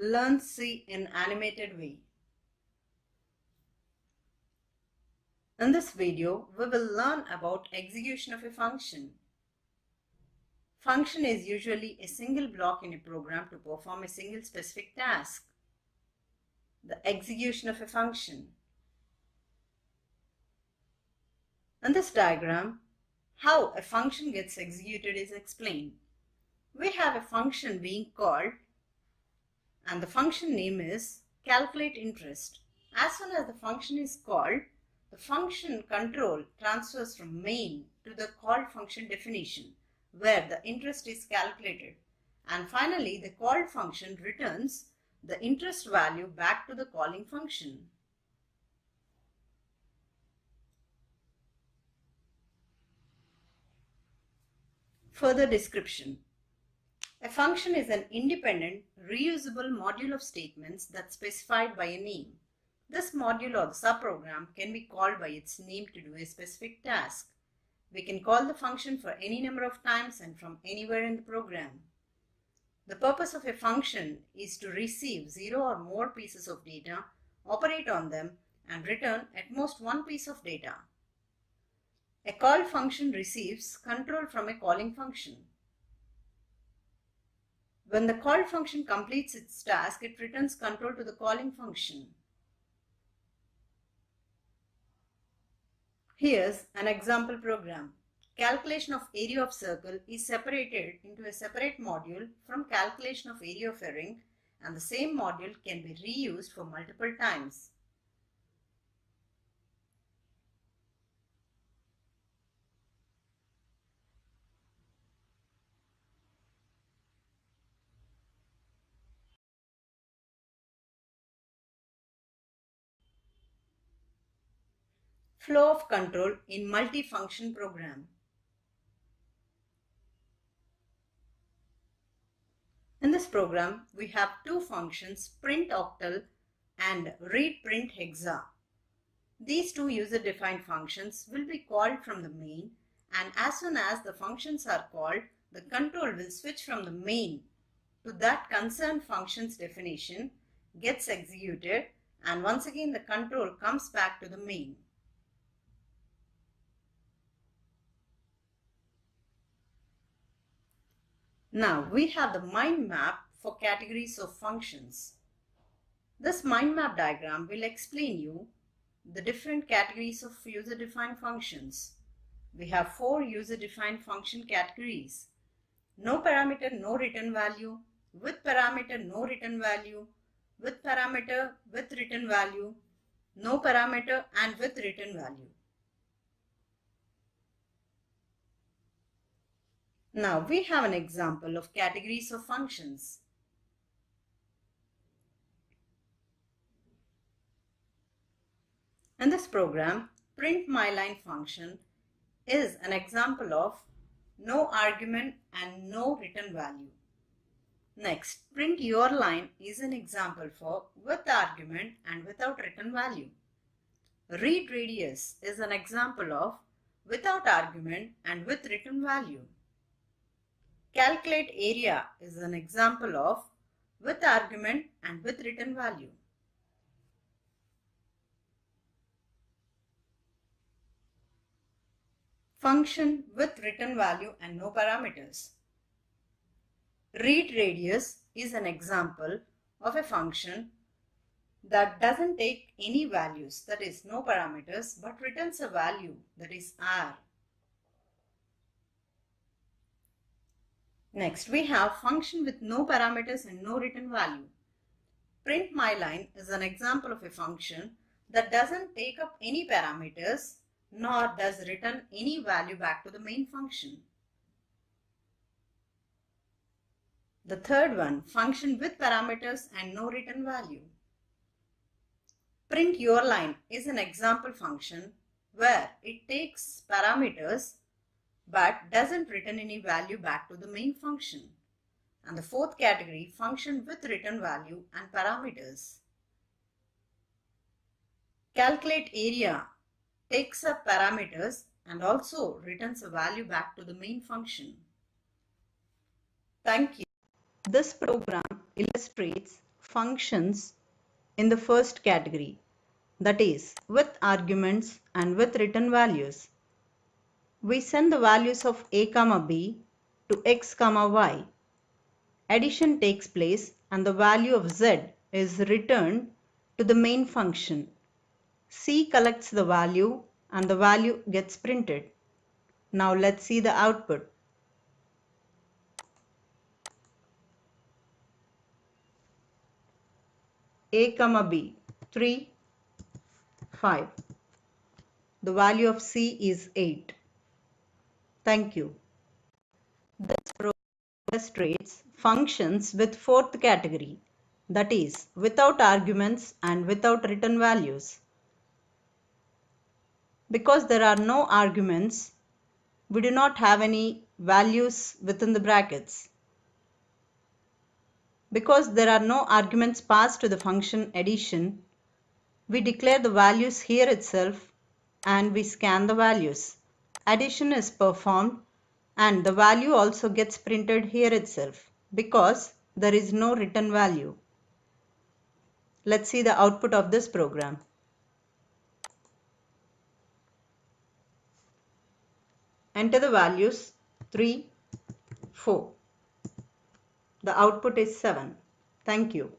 Learn C in animated way. In this video, we will learn about execution of a function. Function is usually a single block in a program to perform a single specific task. The execution of a function. In this diagram, how a function gets executed is explained. We have a function being called and the function name is calculate interest. As soon as the function is called, the function control transfers from main to the called function definition where the interest is calculated, and finally the called function returns the interest value back to the calling function. Further description. A function is an independent, reusable module of statements that's specified by a name. This module or the subprogram can be called by its name to do a specific task. We can call the function for any number of times and from anywhere in the program. The purpose of a function is to receive 0 or more pieces of data, operate on them, and return at most one piece of data. A call function receives control from a calling function. When the called function completes its task, it returns control to the calling function. Here's an example program. Calculation of area of circle is separated into a separate module from calculation of area of a ring, and the same module can be reused for multiple times. Flow of control in multifunction program. In this program, we have two functions, print octal and read print hexa. These two user-defined functions will be called from the main, and as soon as the functions are called, the control will switch from the main to that concerned function's definition, gets executed, and once again the control comes back to the main. Now we have the mind map for categories of functions. This mind map diagram will explain you the different categories of user-defined functions. We have 4 user-defined function categories: no parameter, no return value; with parameter, no return value; with parameter, with return value; no parameter, and with return value. Now we have an example of categories of functions. In this program, print myLine function is an example of no argument and no return value. Next, print yourLine is an example for with argument and without return value. Read radius is an example of without argument and with return value. Calculate area is an example of with argument and with return value. Function with return value and no parameters. Read radius is an example of a function that doesn't take any values, that is no parameters, but returns a value, that is r. Next, we have function with no parameters and no return value. Print myLine is an example of a function that doesn't take up any parameters nor does return any value back to the main function. The third one, function with parameters and no return value. Print yourLine is an example function where it takes parameters but doesn't return any value back to the main function. And the fourth category, function with return value and parameters. Calculate area takes up parameters and also returns a value back to the main function. Thank you. This program illustrates functions in the first category, that is, with arguments and with written values. We send the values of a comma b to x comma y. Addition takes place and the value of z is returned to the main function. C collects the value and the value gets printed. Now let's see the output. A comma b, 3, 5. The value of C is 8. Thank you. This program illustrates functions with fourth category, that is, without arguments and without written values. Because there are no arguments, we do not have any values within the brackets. Because there are no arguments passed to the function addition, we declare the values here itself and we scan the values. Addition is performed and the value also gets printed here itself because there is no written value. Let's see the output of this program. Enter the values 3, 4. The output is 7. Thank you.